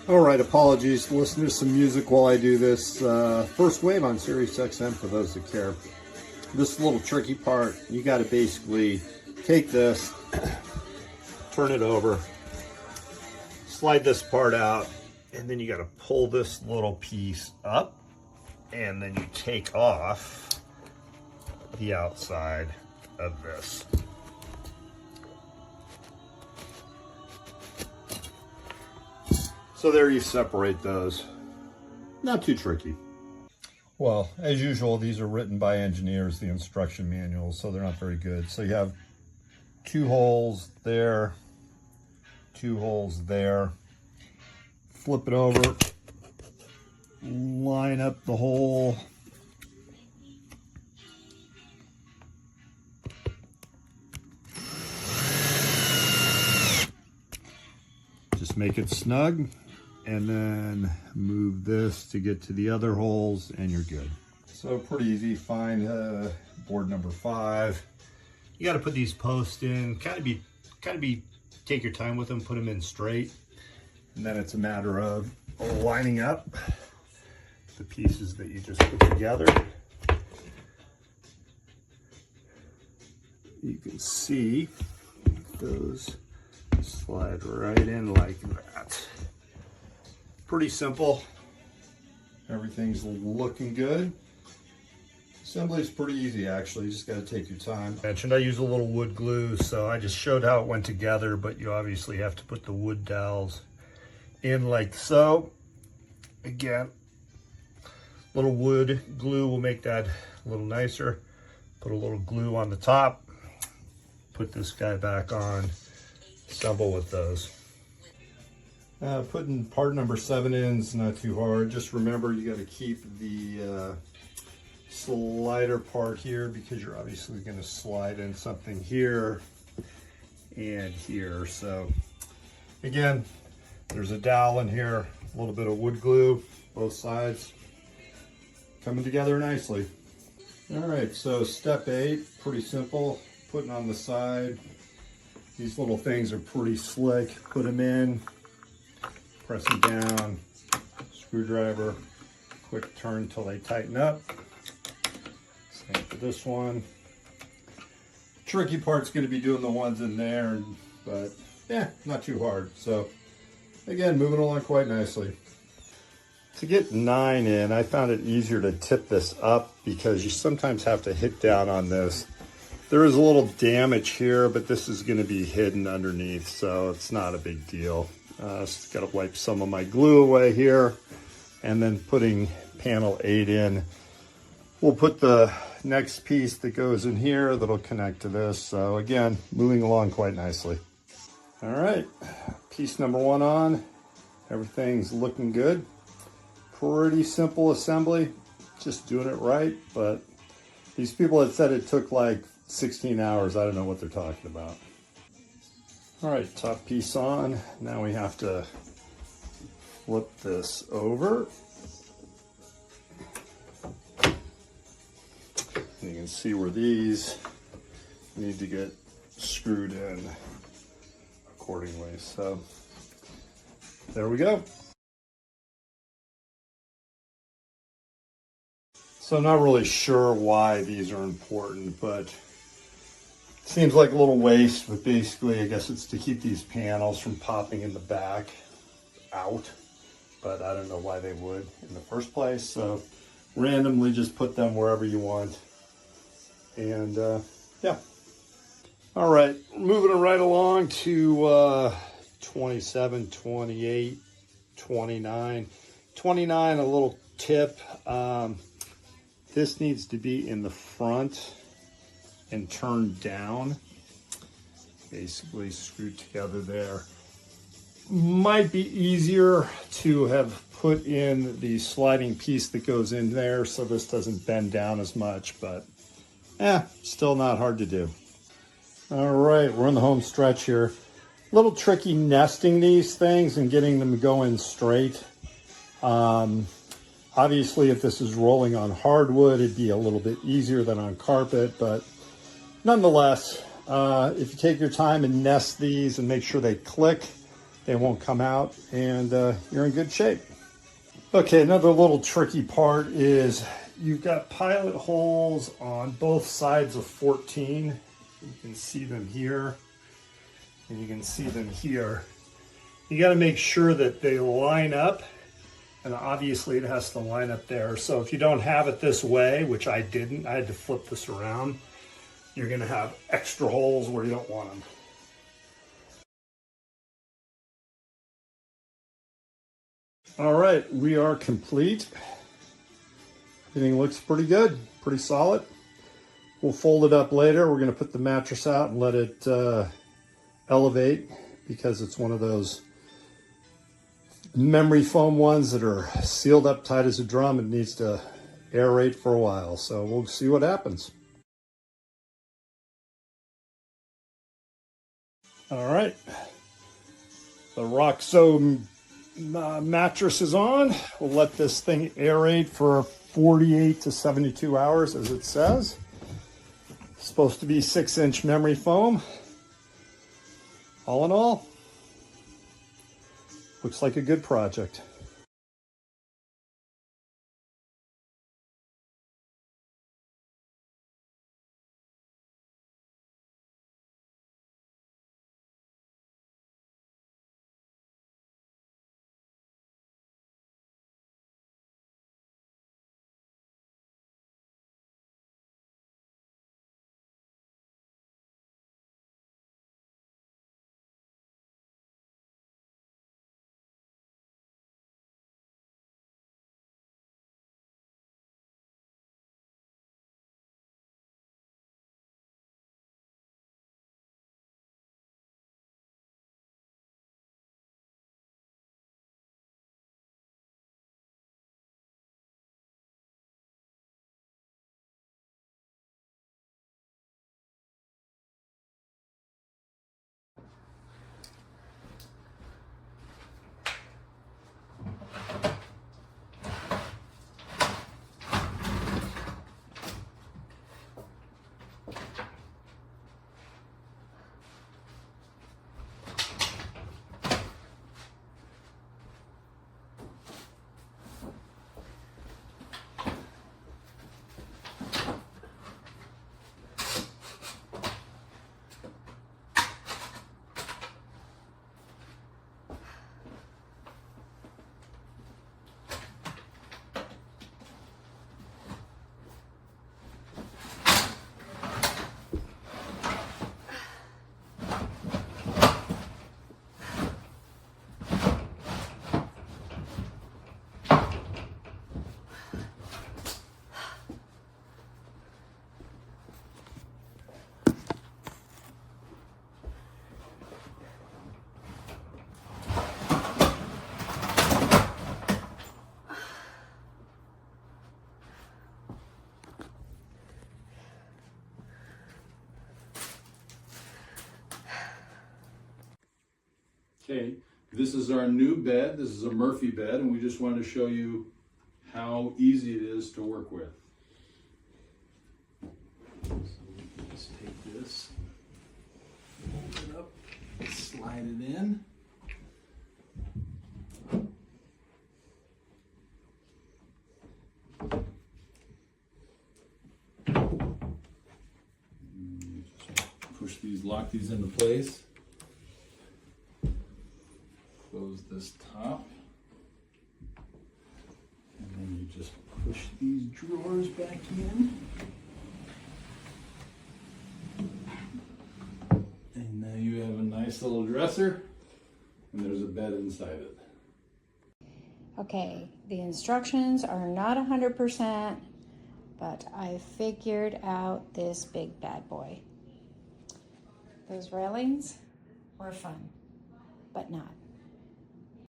All right, apologies. Listen to some music while I do this. First wave on Sirius XM for those that care. This little tricky part, you got to basically take this, turn it over, slide this part out, and then you got to pull this little piece up, and then you take off the outside of this. So there you separate those. Not too tricky. Well, as usual, these are written by engineers, the instruction manuals, so they're not very good. So you have 2 holes there, 2 holes there. Flip it over, line up the hole. Just make it snug, and then move this to get to the other holes, and you're good. So pretty easy. Find board number 5. You got to put these posts in, kind of be take your time with them, put them in straight, and then it's a matter of lining up the pieces that you just put together. You can see those slide right in like that. Pretty simple. Everything's looking good. Assembly is pretty easy, actually. You just got to take your time. I mentioned I use a little wood glue, so I just showed how it went together, but you obviously have to put the wood dowels in like so. Again, little wood glue will make that a little nicer. Put a little glue on the top. Put this guy back on. Assemble with those. Putting part number 7 in is not too hard. Just remember you got to keep the slider part here, because you're obviously going to slide in something here and here. So again, there's a dowel in here, a little bit of wood glue, both sides, coming together nicely. All right, so step 8, pretty simple. Putting on the side. These little things are pretty slick. Put them in, press them down, screwdriver, quick turn till they tighten up. Same for this one. Tricky part's going to be doing the ones in there, but yeah, not too hard. So again, moving along quite nicely. To get 9 in, I found it easier to tip this up because you sometimes have to hit down on this. There is a little damage here, but this is going to be hidden underneath, so it's not a big deal. Just got to wipe some of my glue away here, and then putting panel 8 in. We'll put the next piece that goes in here that'll connect to this. So again, moving along quite nicely. All right, piece number 1 on. Everything's looking good. Pretty simple assembly, just doing it right, but these people had said it took like 16 hours. I don't know what they're talking about. All right, top piece on. Now we have to flip this over. You can see where these need to get screwed in accordingly. So there we go. So I'm not really sure why these are important, but seems like a little waste, but basically I guess it's to keep these panels from popping in the back out, but I don't know why they would in the first place. So randomly just put them wherever you want. And yeah. All right, moving right along to 27, 28, 29. 29, a little tip. This needs to be in the front and turned down, basically screwed together there. Might be easier to have put in the sliding piece that goes in there so this doesn't bend down as much, but still not hard to do. All right, we're in the home stretch here. A little tricky nesting these things and getting them going straight. Obviously, if this is rolling on hardwood, it'd be a little bit easier than on carpet, but nonetheless, if you take your time and nest these and make sure they click, they won't come out, and you're in good shape. Okay, another little tricky part is you've got pilot holes on both sides of 14. You can see them here, and you can see them here. You got to make sure that they line up, and obviously it has to line up there. So if you don't have it this way, which I didn't, I had to flip this around, you're going to have extra holes where you don't want them. All right, we are complete. Everything looks pretty good, pretty solid. We'll fold it up later. We're going to put the mattress out and let it elevate, because it's one of those memory foam ones that are sealed up tight as a drum. It needs to aerate for a while, so we'll see what happens. All right, the LUXOAK mattress is on. We'll let this thing aerate for 48 to 72 hours, as it says. It's supposed to be 6-inch memory foam. All in all, looks like a good project. Okay, this is our new bed. This is a Murphy bed, and we just wanted to show you how easy it is to work with. So let's take this, hold it up, slide it in. And just push these, lock these into place. Close this top, and then you just push these drawers back in, and now you have a nice little dresser, and there's a bed inside it. Okay, the instructions are not 100%, but I figured out this big bad boy. Those railings were fun, but not.